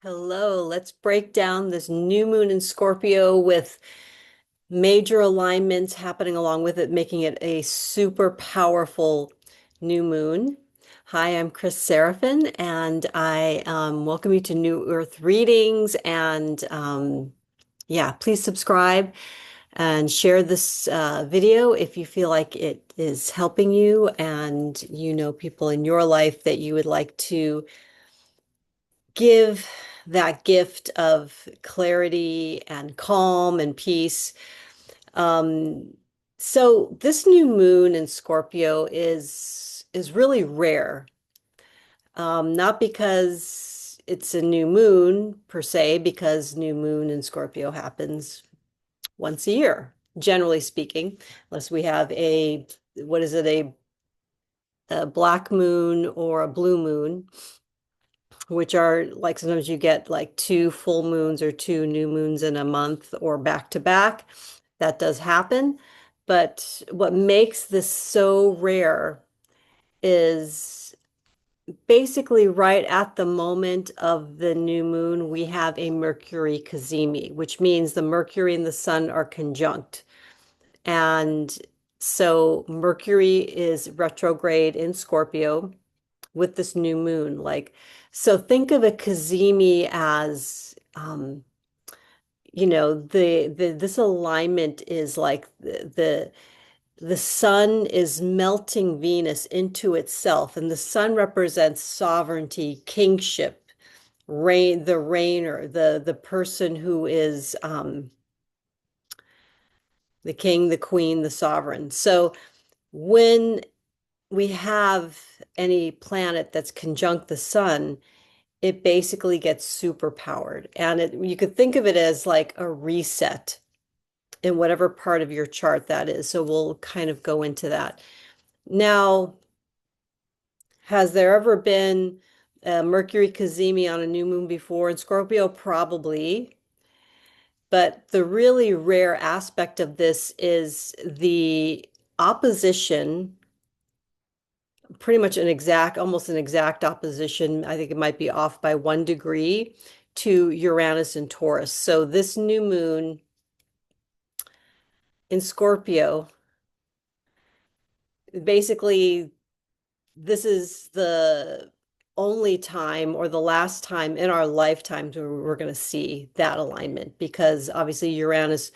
Hello, let's break down this new moon in Scorpio with major alignments happening along with it, making it a super powerful new moon. Hi, I'm Chris Seraphin, and I welcome you to New Earth readings. Yeah, please subscribe and share this video if you feel like it is helping you and you know people in your life that you would like to give that gift of clarity and calm and peace. Um, so this new moon in Scorpio is really rare. Not because it's a new moon per se, because new moon in Scorpio happens once a year, generally speaking, unless we have what is it, a black moon or a blue moon, which are like sometimes you get like two full moons or two new moons in a month or back to back. That does happen. But what makes this so rare is basically right at the moment of the new moon, we have a Mercury Cazimi, which means the Mercury and the sun are conjunct. And so Mercury is retrograde in Scorpio with this new moon. So think of a Cazimi as, this alignment is like the sun is melting Venus into itself, and the sun represents sovereignty, kingship, the reigner, the person who is the king, the queen, the sovereign. So when we have any planet that's conjunct the sun, it basically gets super powered. And you could think of it as like a reset in whatever part of your chart that is. So we'll kind of go into that. Now, has there ever been a Mercury Cazimi on a new moon before in Scorpio? Probably. But the really rare aspect of this is the opposition, pretty much almost an exact opposition. I think it might be off by 1 degree to Uranus and Taurus. So this new moon in Scorpio, basically, this is the only time or the last time in our lifetimes where we're going to see that alignment because obviously Uranus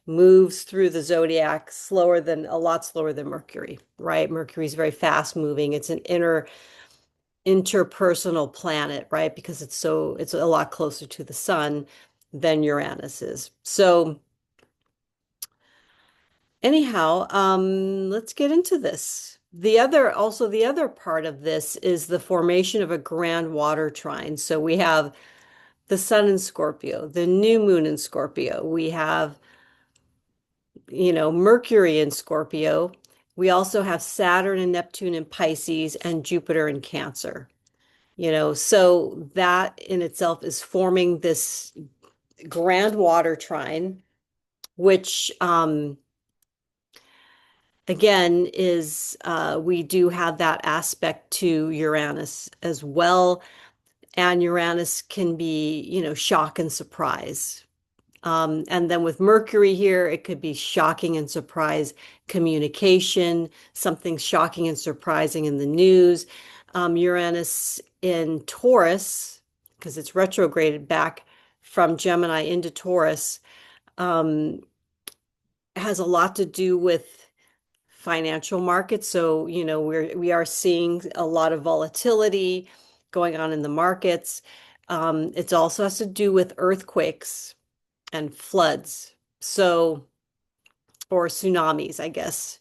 moves through the zodiac a lot slower than Mercury, right? Mercury is very fast moving. It's an interpersonal planet, right? Because it's a lot closer to the sun than Uranus is. So anyhow, let's get into this. The other part of this is the formation of a grand water trine. So we have the sun in Scorpio, the new moon in Scorpio. We have, Mercury in Scorpio. We also have Saturn and Neptune in Pisces and Jupiter in Cancer. So that in itself is forming this grand water trine, which again is we do have that aspect to Uranus as well. And Uranus can be, shock and surprise. And then with Mercury here, it could be shocking and surprise communication, something shocking and surprising in the news. Uranus in Taurus, because it's retrograded back from Gemini into Taurus, um, has a lot to do with financial markets. So, we are seeing a lot of volatility going on in the markets. It also has to do with earthquakes and floods. So, or tsunamis, I guess.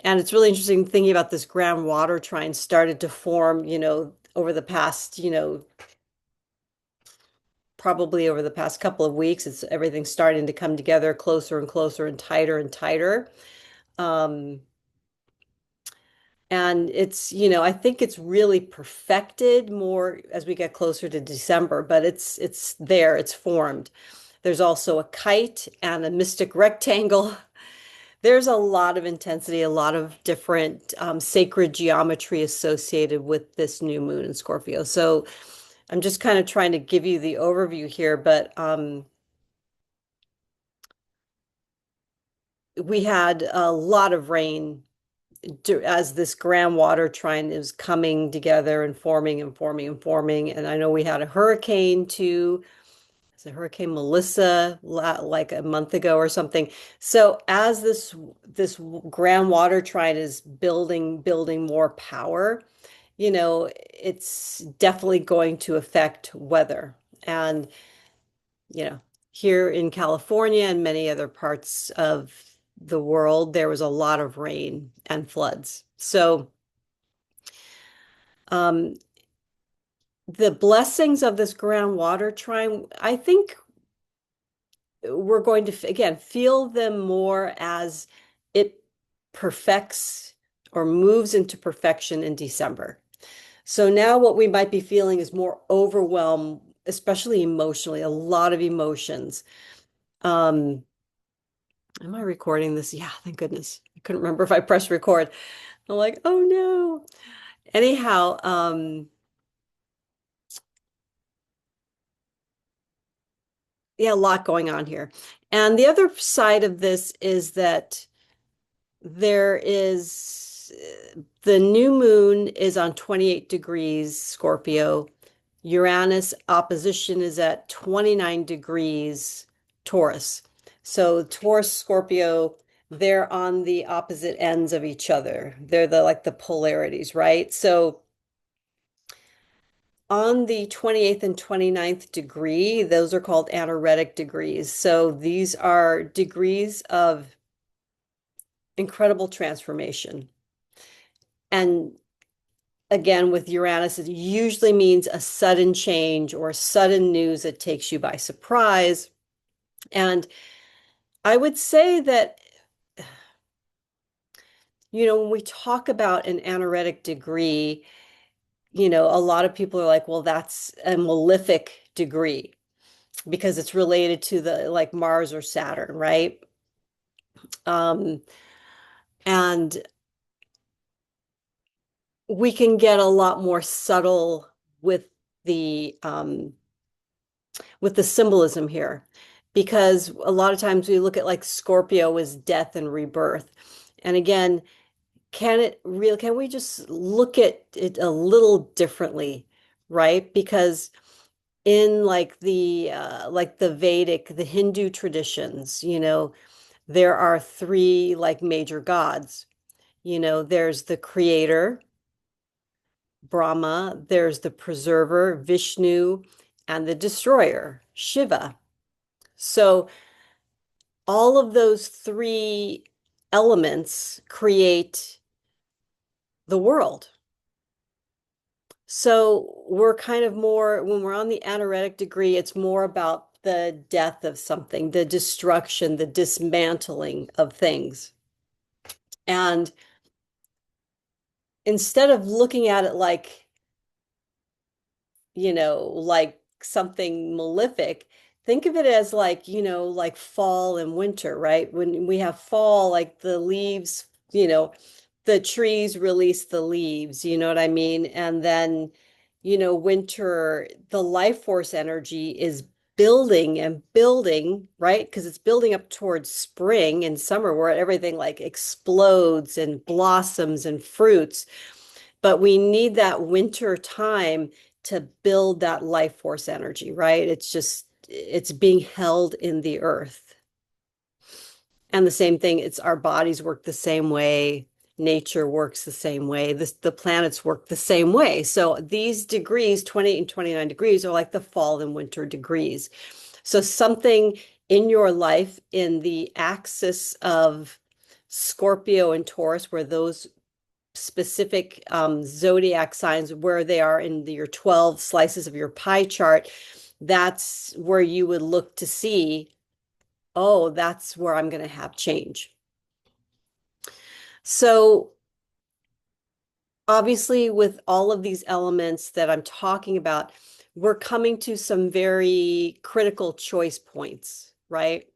And it's really interesting thinking about this Grand Water Trine started to form, over the past, probably over the past couple of weeks. It's everything starting to come together closer and closer and tighter and tighter. Um, And I think it's really perfected more as we get closer to December, but it's there, it's formed. There's also a kite and a mystic rectangle. There's a lot of intensity, a lot of different sacred geometry associated with this new moon in Scorpio. So I'm just kind of trying to give you the overview here, but we had a lot of rain as this Grand Water Trine is coming together and forming and forming and forming. And I know we had a hurricane too. It's a Hurricane Melissa like a month ago or something. So as this Grand Water Trine is building more power, it's definitely going to affect weather. And you know, here in California and many other parts of the world, there was a lot of rain and floods. So, um, the blessings of this Grand Water Trine, I think we're going to, again, feel them more as it perfects or moves into perfection in December. So now what we might be feeling is more overwhelm, especially emotionally, a lot of emotions. Um, Am I recording this? Yeah, thank goodness. I couldn't remember if I pressed record. I'm like, oh no. Anyhow, yeah, a lot going on here. And the other side of this is that there is the new moon is on 28 degrees Scorpio. Uranus opposition is at 29 degrees Taurus. So Taurus, Scorpio, they're on the opposite ends of each other. They're the polarities, right? So on the 28th and 29th degree, those are called anaretic degrees. So these are degrees of incredible transformation. And again, with Uranus, it usually means a sudden change or sudden news that takes you by surprise. And I would say that, when we talk about an anaretic degree, a lot of people are like, well, that's a malefic degree because it's related to the like Mars or Saturn, right? Um, and we can get a lot more subtle with the um, with the symbolism here because a lot of times we look at like Scorpio as death and rebirth. And again, can we just look at it a little differently, right? Because in like the Vedic, the Hindu traditions, there are three like major gods. There's the creator, Brahma, there's the preserver, Vishnu, and the destroyer, Shiva. So all of those three elements create the world. So we're kind of more, when we're on the anaretic degree, it's more about the death of something, the destruction, the dismantling of things. And instead of looking at it like something malefic, think of it as like fall and winter, right? When we have fall, like the leaves, the trees release the leaves, you know what I mean? And then, winter, the life force energy is building and building, right? Because it's building up towards spring and summer where everything like explodes and blossoms and fruits. But we need that winter time to build that life force energy, right? It's being held in the earth. And the same thing, it's our bodies work the same way, nature works the same way, the planets work the same way. So these degrees, 28 and 29 degrees, are like the fall and winter degrees. So something in your life in the axis of Scorpio and Taurus, where those specific zodiac signs, where they are in your 12 slices of your pie chart, that's where you would look to see, oh, that's where I'm going to have change. So obviously, with all of these elements that I'm talking about, we're coming to some very critical choice points, right?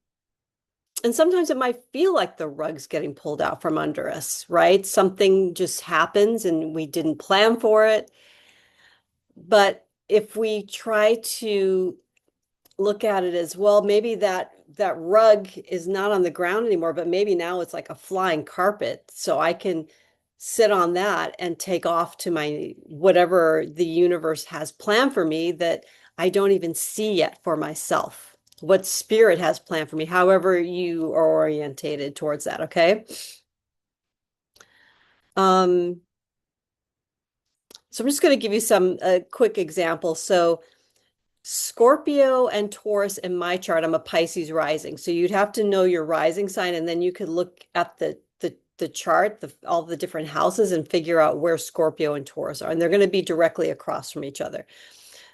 And sometimes it might feel like the rug's getting pulled out from under us, right? Something just happens and we didn't plan for it. But if we try to look at it as well, maybe that rug is not on the ground anymore, but maybe now it's like a flying carpet. So I can sit on that and take off to my whatever the universe has planned for me that I don't even see yet for myself. What spirit has planned for me, however you are orientated towards that, okay? Um, so I'm just going to give you some quick examples. So Scorpio and Taurus in my chart, I'm a Pisces rising. So you'd have to know your rising sign, and then you could look at the chart, all the different houses, and figure out where Scorpio and Taurus are. And they're going to be directly across from each other.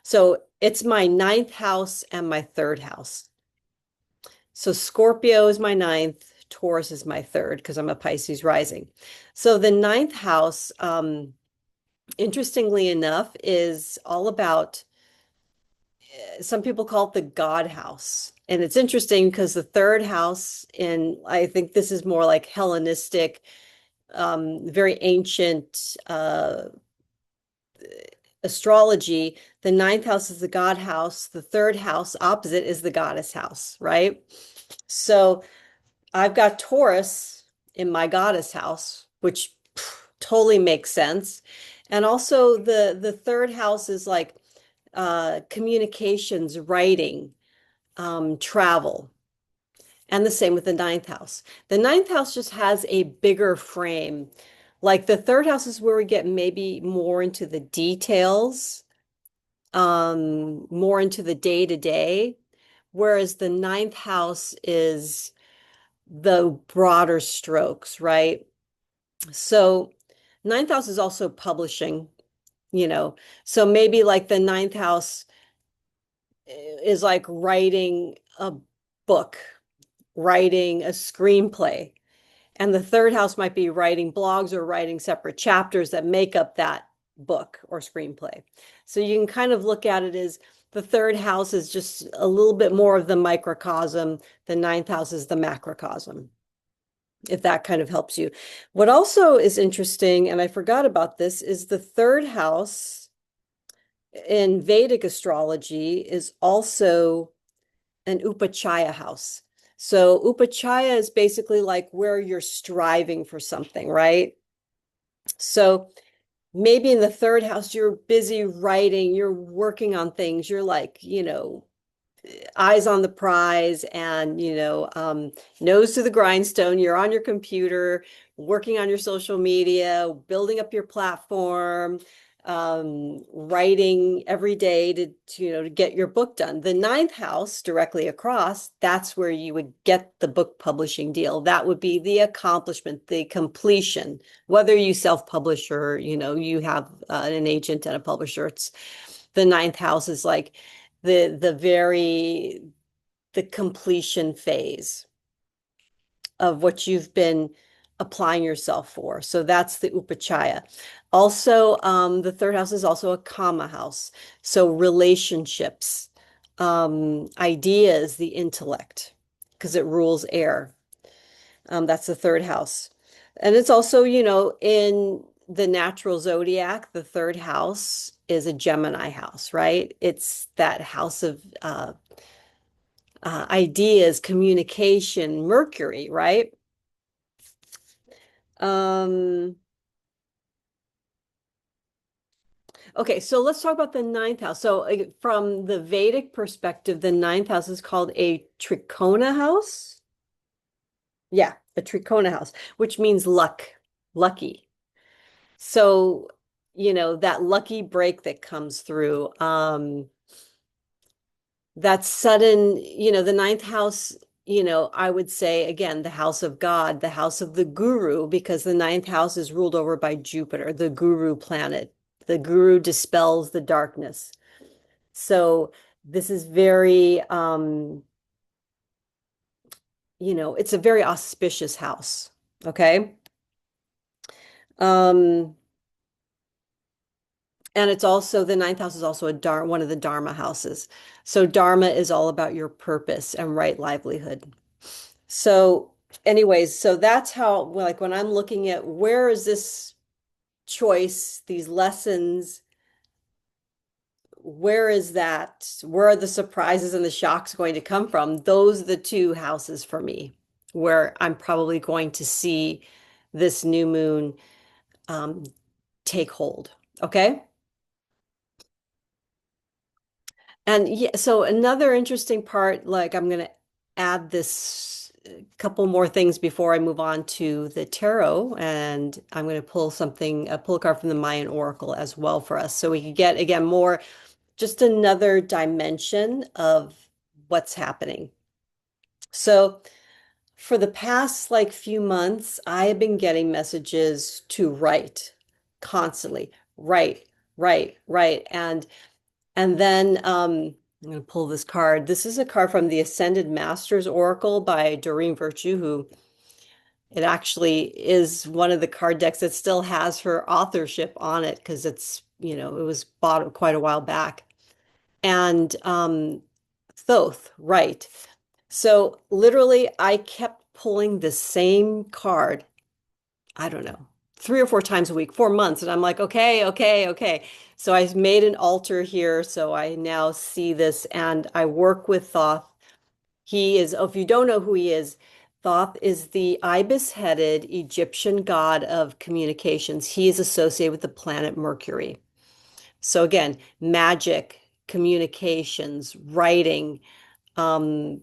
So it's my ninth house and my third house. So Scorpio is my ninth, Taurus is my third, because I'm a Pisces rising. So the ninth house, interestingly enough, is all about some people call it the God house. And it's interesting because the third house, in I think this is more like Hellenistic, very ancient astrology. The ninth house is the God house. The third house opposite is the goddess house, right? So I've got Taurus in my goddess house, which totally makes sense. And also the third house is like communications, writing, travel. And the same with the ninth house. The ninth house just has a bigger frame. Like the third house is where we get maybe more into the details, more into the day to day, whereas the ninth house is the broader strokes, right? So ninth house is also publishing, you know. So maybe like the ninth house is like writing a book, writing a screenplay. And the third house might be writing blogs or writing separate chapters that make up that book or screenplay. So you can kind of look at it as the third house is just a little bit more of the microcosm. The ninth house is the macrocosm, if that kind of helps you. What also is interesting, and I forgot about this, is the third house in Vedic astrology is also an upachaya house. So upachaya is basically like where you're striving for something, right? So maybe in the third house, you're busy writing, you're working on things, you're like, eyes on the prize and, nose to the grindstone. You're on your computer, working on your social media, building up your platform, writing every day to get your book done. The ninth house directly across, that's where you would get the book publishing deal. That would be the accomplishment, the completion, whether you self-publish or, you have an agent and a publisher. It's the ninth house is like the completion phase of what you've been applying yourself for. So that's the upachaya. Also, the third house is also a kama house. So relationships, ideas, the intellect, because it rules air. That's the third house. And it's also, in the natural zodiac, the third house is a Gemini house, right? It's that house of ideas, communication, Mercury, right? Um, okay, so let's talk about the ninth house. So, from the Vedic perspective, the ninth house is called a Trikona house. Yeah, a Trikona house, which means luck, lucky. So, that lucky break that comes through, that sudden, the ninth house, I would say again, the house of God, the house of the guru, because the ninth house is ruled over by Jupiter, the guru planet. The guru dispels the darkness. So this is very, it's a very auspicious house. Okay. Um, and it's also the ninth house is also one of the Dharma houses. So Dharma is all about your purpose and right livelihood. So anyways, so that's how, like when I'm looking at where is this choice, these lessons, where is that? Where are the surprises and the shocks going to come from? Those are the two houses for me where I'm probably going to see this new moon um, take hold. Okay. And yeah, so another interesting part, like I'm going to add this couple more things before I move on to the tarot, and I'm going to pull something, pull a card from the Mayan Oracle as well for us, so we can get again more, just another dimension of what's happening. So for the past like few months, I have been getting messages to write constantly, write, write, write, and then I'm going to pull this card. This is a card from the Ascended Masters Oracle by Doreen Virtue, who it actually is one of the card decks that still has her authorship on it because it's, it was bought quite a while back. And Thoth, right. So literally, I kept pulling the same card, I don't know, 3 or 4 times a week, 4 months. And I'm like, okay, okay, okay. So I made an altar here. So I now see this and I work with Thoth. He is, oh, if you don't know who he is, Thoth is the ibis-headed Egyptian god of communications. He is associated with the planet Mercury. So again, magic, communications, writing. Um,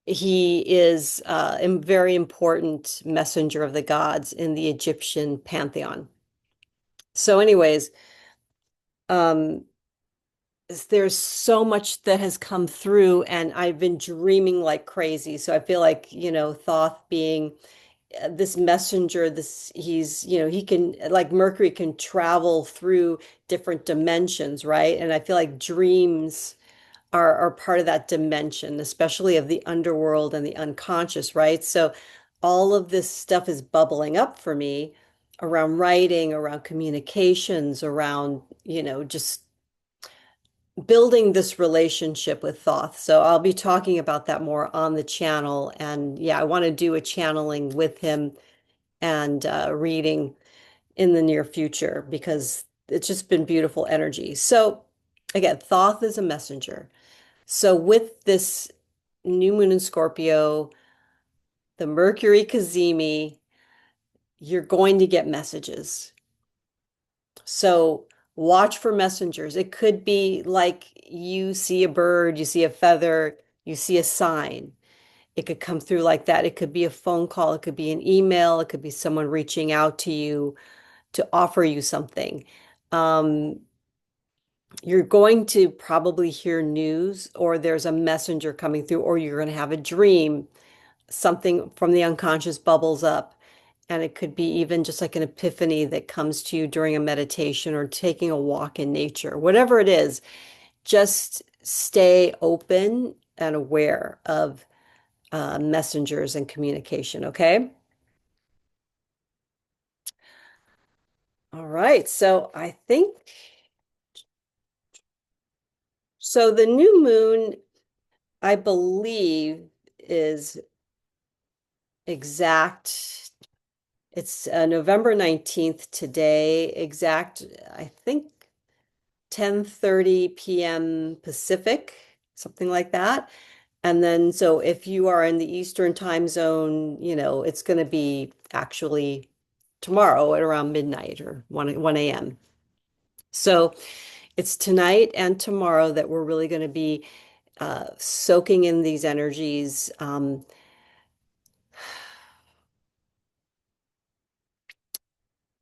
he is a very important messenger of the gods in the Egyptian pantheon. So, anyways, um, there's so much that has come through, and I've been dreaming like crazy. So I feel like, Thoth being this messenger, he can, like Mercury can travel through different dimensions, right? And I feel like dreams are part of that dimension, especially of the underworld and the unconscious, right? So all of this stuff is bubbling up for me around writing, around communications, around, just building this relationship with Thoth. So I'll be talking about that more on the channel. And yeah, I want to do a channeling with him and reading in the near future because it's just been beautiful energy. So again, Thoth is a messenger. So with this new moon in Scorpio, the Mercury Cazimi, you're going to get messages. So watch for messengers. It could be like you see a bird, you see a feather, you see a sign. It could come through like that. It could be a phone call, it could be an email, it could be someone reaching out to you to offer you something. Um, you're going to probably hear news, or there's a messenger coming through, or you're going to have a dream. Something from the unconscious bubbles up. And it could be even just like an epiphany that comes to you during a meditation or taking a walk in nature. Whatever it is, just stay open and aware of messengers and communication, okay? All right, so I think so. The new moon, I believe, is exact. It's November 19th today, exact, I think 10:30 p.m. Pacific, something like that. And then, so if you are in the Eastern time zone, it's going to be actually tomorrow at around midnight or 1 a.m. So it's tonight and tomorrow that we're really going to be soaking in these energies.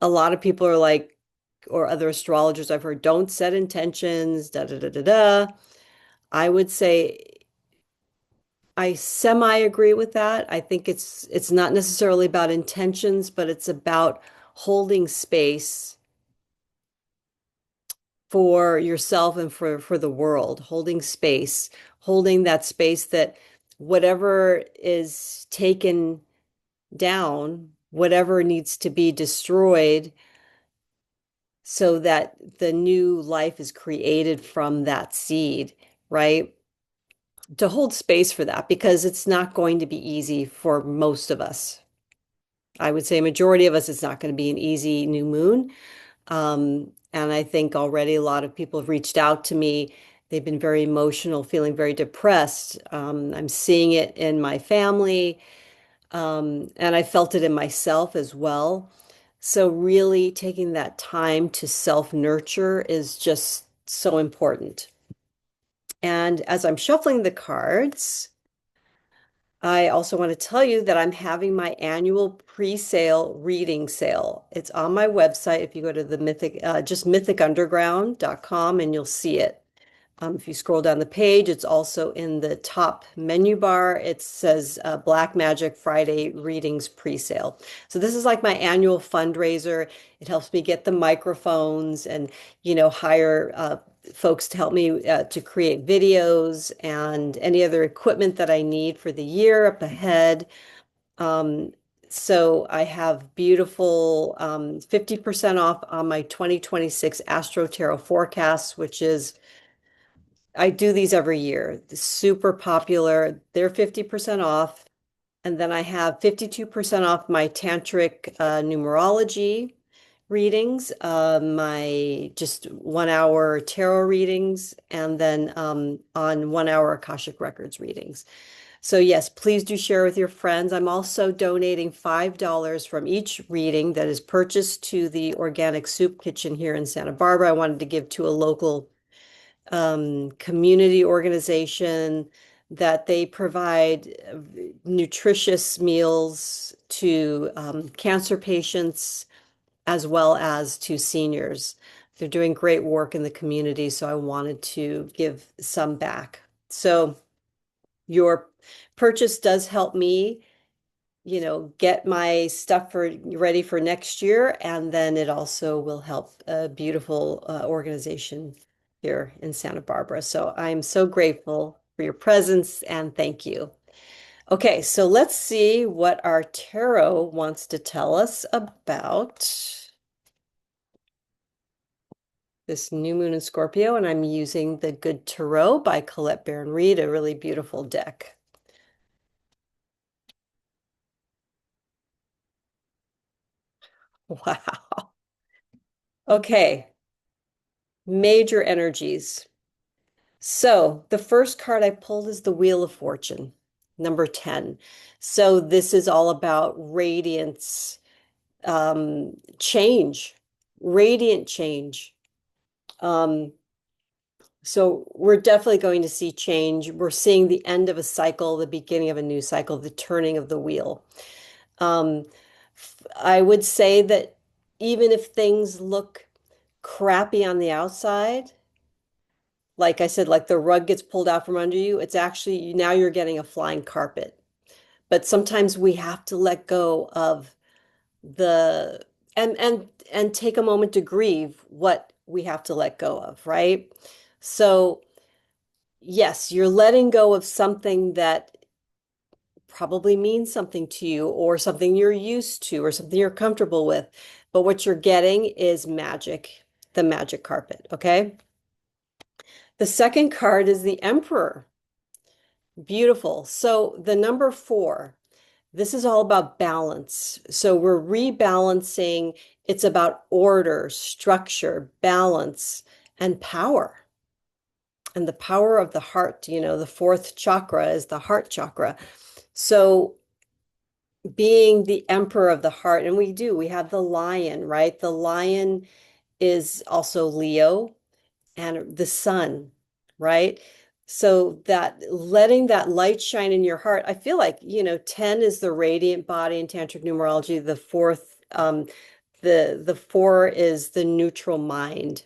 A lot of people are like, or other astrologers I've heard, don't set intentions, da da da da da. I would say I semi agree with that. I think it's not necessarily about intentions, but it's about holding space for yourself and for the world, holding space, holding that space that whatever is taken down, whatever needs to be destroyed, so that the new life is created from that seed, right? To hold space for that because it's not going to be easy for most of us. I would say majority of us, it's not going to be an easy new moon. And I think already a lot of people have reached out to me. They've been very emotional, feeling very depressed. I'm seeing it in my family, and I felt it in myself as well. So really taking that time to self-nurture is just so important. And as I'm shuffling the cards, I also want to tell you that I'm having my annual pre-sale reading sale. It's on my website. If you go to the just mythicunderground.com and you'll see it. If you scroll down the page, it's also in the top menu bar. It says Black Magic Friday Readings Pre-Sale. So this is like my annual fundraiser. It helps me get the microphones and, hire folks to help me to create videos and any other equipment that I need for the year up ahead. Um, so I have beautiful 50% off on my 2026 Astro Tarot forecast, which is I do these every year. Super popular. They're 50% off. And then I have 52% off my tantric numerology readings, my just 1 hour tarot readings, and then on 1 hour Akashic Records readings. So yes, please do share with your friends. I'm also donating $5 from each reading that is purchased to the Organic Soup Kitchen here in Santa Barbara. I wanted to give to a local community organization that they provide nutritious meals to cancer patients as well as to seniors. They're doing great work in the community, so I wanted to give some back. So your purchase does help me, get my stuff ready for next year, and then it also will help a beautiful organization here in Santa Barbara. So I'm so grateful for your presence and thank you. Okay, so let's see what our tarot wants to tell us about this new moon in Scorpio, and I'm using the Good Tarot by Colette Baron Reid, a really beautiful deck. Wow. Okay, major energies. So the first card I pulled is the Wheel of Fortune, number 10. So this is all about radiance, change, radiant change. So we're definitely going to see change. We're seeing the end of a cycle, the beginning of a new cycle, the turning of the wheel. Um, I would say that even if things look crappy on the outside, like I said, like the rug gets pulled out from under you, it's actually now you're getting a flying carpet. But sometimes we have to let go of the and take a moment to grieve what we have to let go of, right? So, yes, you're letting go of something that probably means something to you or something you're used to or something you're comfortable with. But what you're getting is magic, the magic carpet, okay? The second card is the Emperor. Beautiful. So the number 4, this is all about balance. So we're rebalancing. It's about order, structure, balance, and power. And the power of the heart, the fourth chakra is the heart chakra. So being the emperor of the heart, and we have the lion, right? The lion is also Leo and the sun, right? So that letting that light shine in your heart, I feel like, 10 is the radiant body in tantric numerology. The fourth, the 4 is the neutral mind.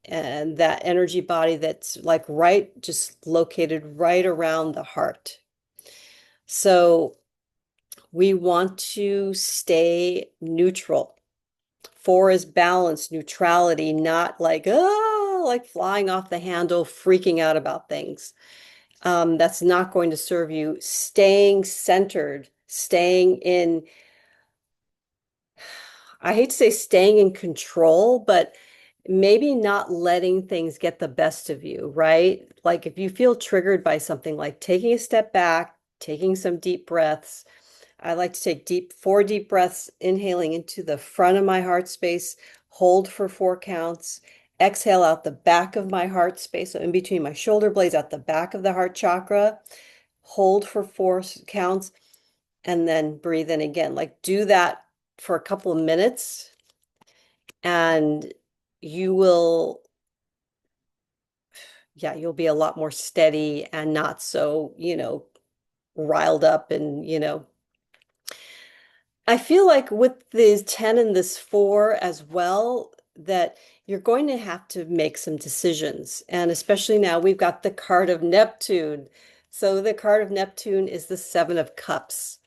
And that energy body that's like just located right around the heart. So we want to stay neutral. 4 is balance, neutrality, not like, oh, like flying off the handle, freaking out about things. That's not going to serve you. Staying centered, staying in, I hate to say staying in control, but maybe not letting things get the best of you, right? Like if you feel triggered by something, like taking a step back, taking some deep breaths. I like to take 4 deep breaths, inhaling into the front of my heart space, hold for 4 counts, exhale out the back of my heart space, so in between my shoulder blades, out the back of the heart chakra, hold for 4 counts, and then breathe in again. Like do that for a couple of minutes, and you will, yeah, you'll be a lot more steady and not so, riled up and, I feel like with the 10 and this 4 as well, that you're going to have to make some decisions. And especially now we've got the card of Neptune. So the card of Neptune is the 7 of Cups.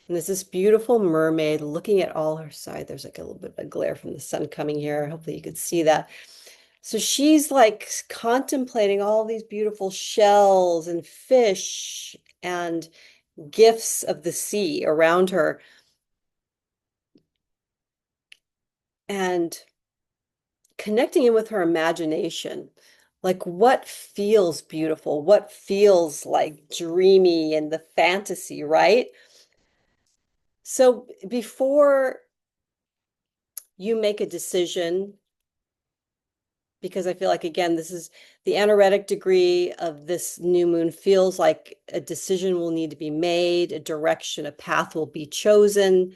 And there's this beautiful mermaid looking at all her side. There's like a little bit of a glare from the sun coming here. Hopefully you could see that. So she's like contemplating all these beautiful shells and fish and gifts of the sea around her. And connecting in with her imagination, like what feels beautiful, what feels like dreamy and the fantasy, right? So before you make a decision, because I feel like, again, this is the anaretic degree of this new moon, feels like a decision will need to be made, a direction, a path will be chosen.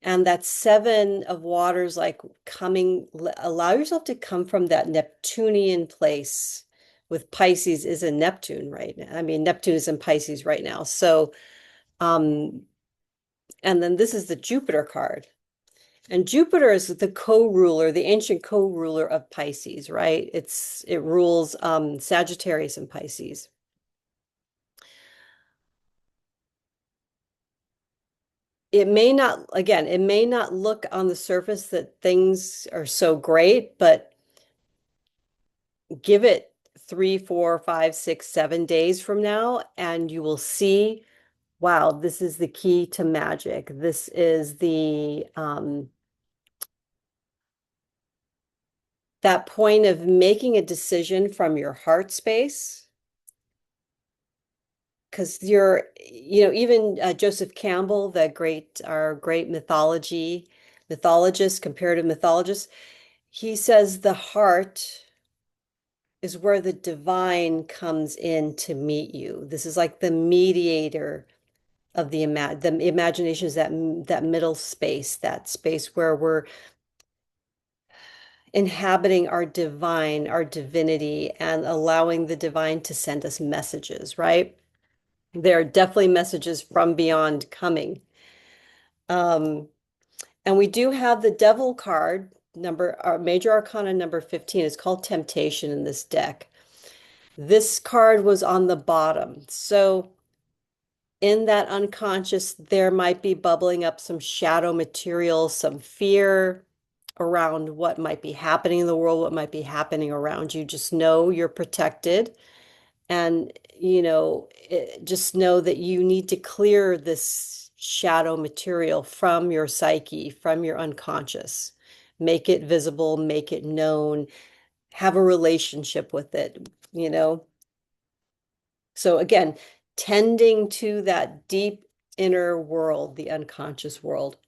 And that 7 of Waters, like coming, allow yourself to come from that Neptunian place. With Pisces is in Neptune right now. I mean, Neptune is in Pisces right now. So, um, and then this is the Jupiter card. And Jupiter is the co-ruler, the ancient co-ruler of Pisces, right? It rules Sagittarius and Pisces. It may not, again, it may not look on the surface that things are so great, but give it 3, 4, 5, 6, 7 days from now, and you will see, wow, this is the key to magic. This is the that point of making a decision from your heart space. Because even Joseph Campbell, our great mythologist, comparative mythologist, he says the heart is where the divine comes in to meet you. This is like the mediator of the imagination, is that middle space, that space where we're inhabiting our divine, our divinity, and allowing the divine to send us messages, right? There are definitely messages from beyond coming. Um, and we do have the Devil card, our Major Arcana number 15. It's called Temptation in this deck. This card was on the bottom. So in that unconscious, there might be bubbling up some shadow material, some fear around what might be happening in the world, what might be happening around you. Just know you're protected. And, just know that you need to clear this shadow material from your psyche, from your unconscious. Make it visible, make it known, have a relationship with it. So again, tending to that deep inner world, the unconscious world.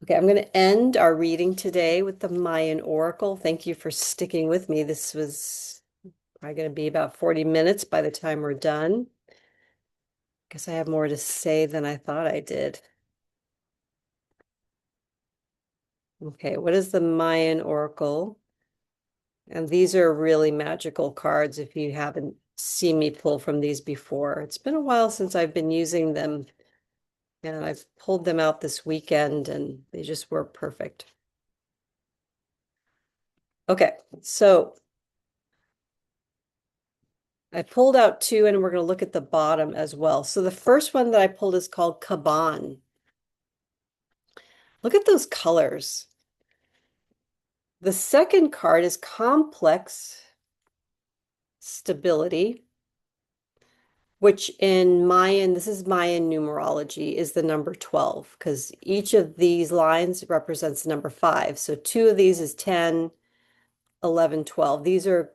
Okay, I'm going to end our reading today with the Mayan Oracle. Thank you for sticking with me. This was probably going to be about 40 minutes by the time we're done. Guess I have more to say than I thought I did. Okay, what is the Mayan Oracle? And these are really magical cards if you haven't seen me pull from these before. It's been a while since I've been using them, and I've pulled them out this weekend, and they just work perfect. Okay, so I pulled out 2, and we're going to look at the bottom as well. So the first one that I pulled is called Kaban. Look at those colors. The second card is Complex Stability, which in Mayan, this is Mayan numerology, is the number 12, because each of these lines represents the number 5. So 2 of these is 10, 11, 12. These are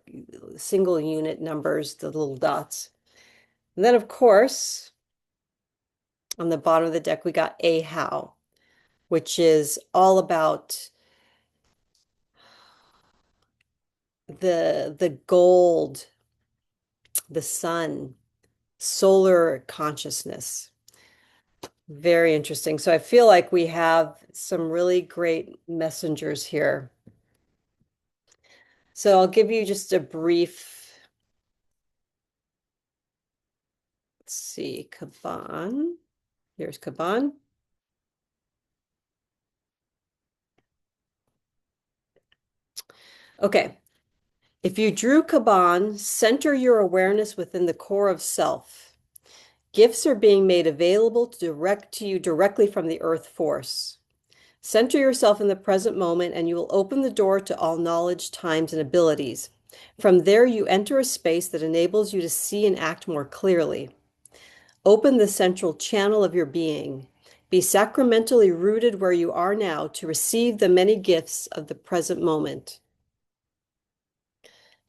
single unit numbers, the little dots. And then, of course, on the bottom of the deck, we got Ahau, which is all about the gold, the sun, solar consciousness. Very interesting. So I feel like we have some really great messengers here. So I'll give you just a brief, let's see, Kaban. Here's Kaban. Okay. If you drew Kaban, center your awareness within the core of self. Gifts are being made available to you directly from the earth force. Center yourself in the present moment and you will open the door to all knowledge, times, and abilities. From there, you enter a space that enables you to see and act more clearly. Open the central channel of your being. Be sacramentally rooted where you are now to receive the many gifts of the present moment.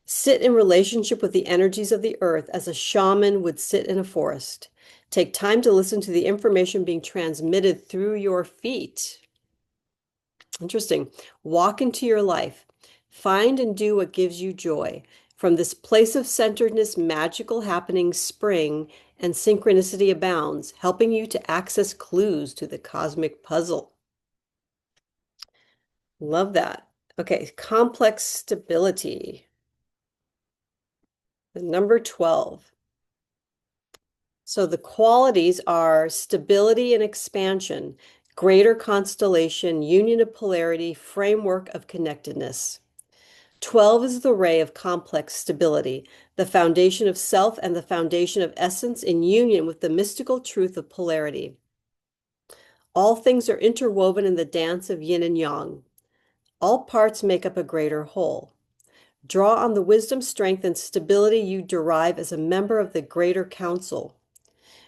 Sit in relationship with the energies of the earth as a shaman would sit in a forest. Take time to listen to the information being transmitted through your feet. Interesting. Walk into your life. Find and do what gives you joy. From this place of centeredness, magical happenings spring and synchronicity abounds, helping you to access clues to the cosmic puzzle. Love that. Okay, complex stability. The number 12. So the qualities are stability and expansion, greater constellation, union of polarity, framework of connectedness. 12 is the ray of complex stability, the foundation of self and the foundation of essence in union with the mystical truth of polarity. All things are interwoven in the dance of yin and yang. All parts make up a greater whole. Draw on the wisdom, strength, and stability you derive as a member of the greater council.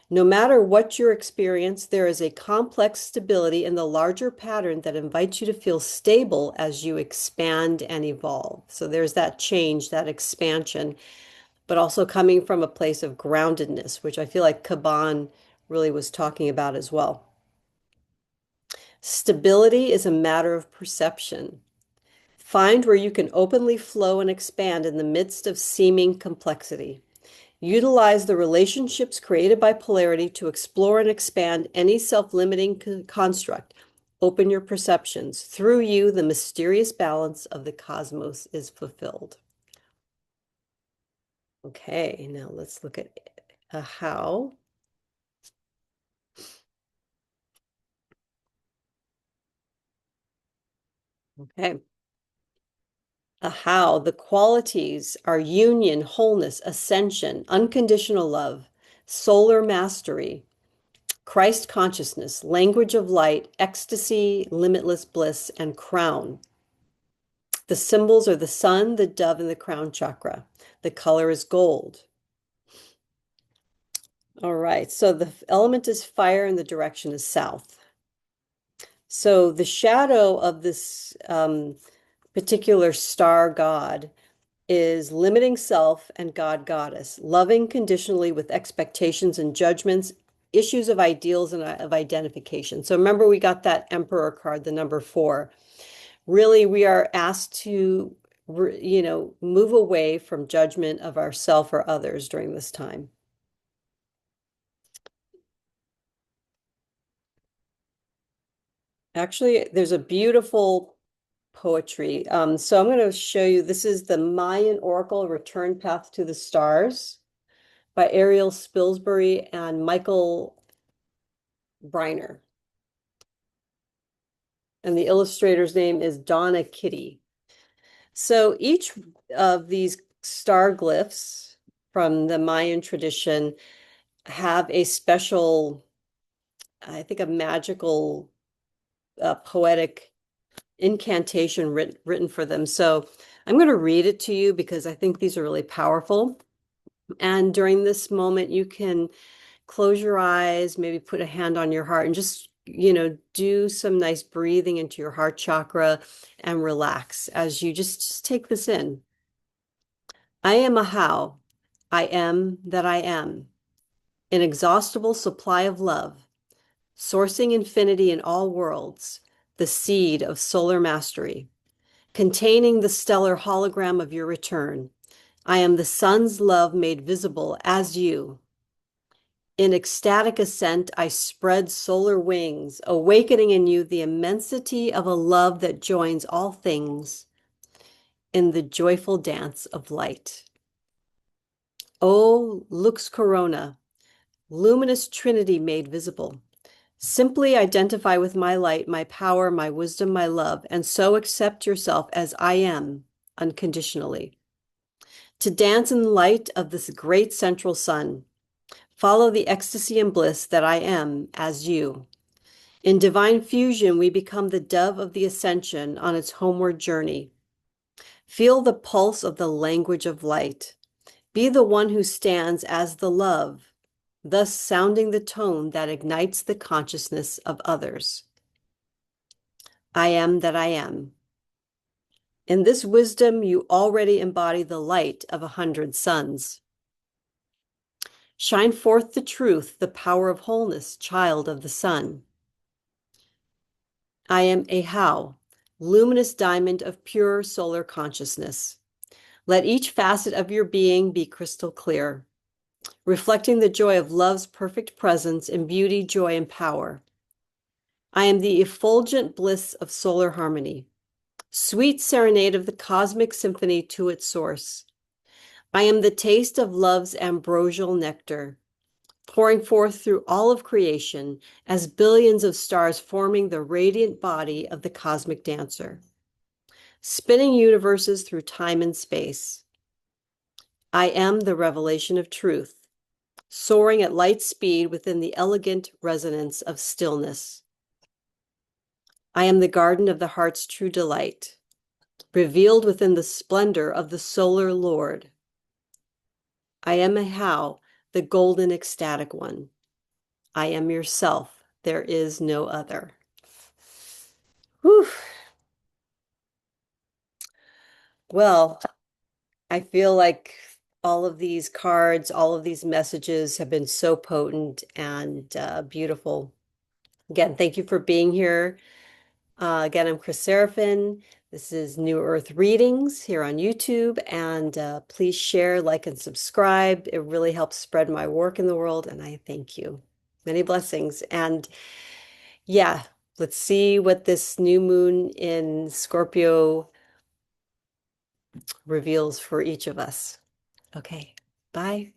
No matter what your experience, there is a complex stability in the larger pattern that invites you to feel stable as you expand and evolve. So there's that change, that expansion, but also coming from a place of groundedness, which I feel like Kaban really was talking about as well. Stability is a matter of perception. Find where you can openly flow and expand in the midst of seeming complexity. Utilize the relationships created by polarity to explore and expand any self-limiting construct. Open your perceptions. Through you, the mysterious balance of the cosmos is fulfilled. Okay, now let's look at a how. Okay. A how, the qualities are union, wholeness, ascension, unconditional love, solar mastery, Christ consciousness, language of light, ecstasy, limitless bliss, and crown. The symbols are the sun, the dove, and the crown chakra. The color is gold. All right, so the element is fire and the direction is south. So the shadow of this particular star god is limiting self and God goddess, loving conditionally with expectations and judgments, issues of ideals and of identification. So remember, we got that Emperor card, the number 4. Really, we are asked to, move away from judgment of ourself or others during this time. Actually, there's a beautiful poetry. So I'm going to show you, this is the Mayan Oracle Return Path to the Stars by Ariel Spilsbury and Michael Briner. And the illustrator's name is Donna Kitty. So each of these star glyphs from the Mayan tradition have a special, I think, a magical, poetic incantation written for them. So I'm going to read it to you because I think these are really powerful. And during this moment, you can close your eyes, maybe put a hand on your heart and just, do some nice breathing into your heart chakra and relax as you just take this in. I am a how. I am that I am. An inexhaustible supply of love, sourcing infinity in all worlds, the seed of solar mastery. containing the stellar hologram of your return. I am the sun's love made visible as you. In ecstatic ascent, I spread solar wings, awakening in you the immensity of a love that joins all things in the joyful dance of light. O Lux Corona, luminous trinity made visible. Simply identify with my light, my power, my wisdom, my love, and so accept yourself as I am unconditionally. To dance in the light of this great central sun, follow the ecstasy and bliss that I am as you. In divine fusion, we become the dove of the ascension on its homeward journey. Feel the pulse of the language of light. Be the one who stands as the love, thus sounding the tone that ignites the consciousness of others. I am that I am. In this wisdom, you already embody the light of 100 suns. Shine forth the truth, the power of wholeness, child of the sun. I am a how, luminous diamond of pure solar consciousness. Let each facet of your being be crystal clear, reflecting the joy of love's perfect presence in beauty, joy, and power. I am the effulgent bliss of solar harmony, sweet serenade of the cosmic symphony to its source. I am the taste of love's ambrosial nectar, pouring forth through all of creation as billions of stars forming the radiant body of the cosmic dancer, spinning universes through time and space. I am the revelation of truth, soaring at light speed within the elegant resonance of stillness. I am the garden of the heart's true delight, revealed within the splendor of the solar Lord. I am a how, the golden ecstatic one. I am yourself. There is no other. Whew. Well, I feel like all of these cards, all of these messages have been so potent and beautiful. Again, thank you for being here. Again, I'm Chris Seraphin. This is New Earth Readings here on YouTube. And please share, like, and subscribe. It really helps spread my work in the world. And I thank you. Many blessings. And yeah, let's see what this new moon in Scorpio reveals for each of us. Okay, bye.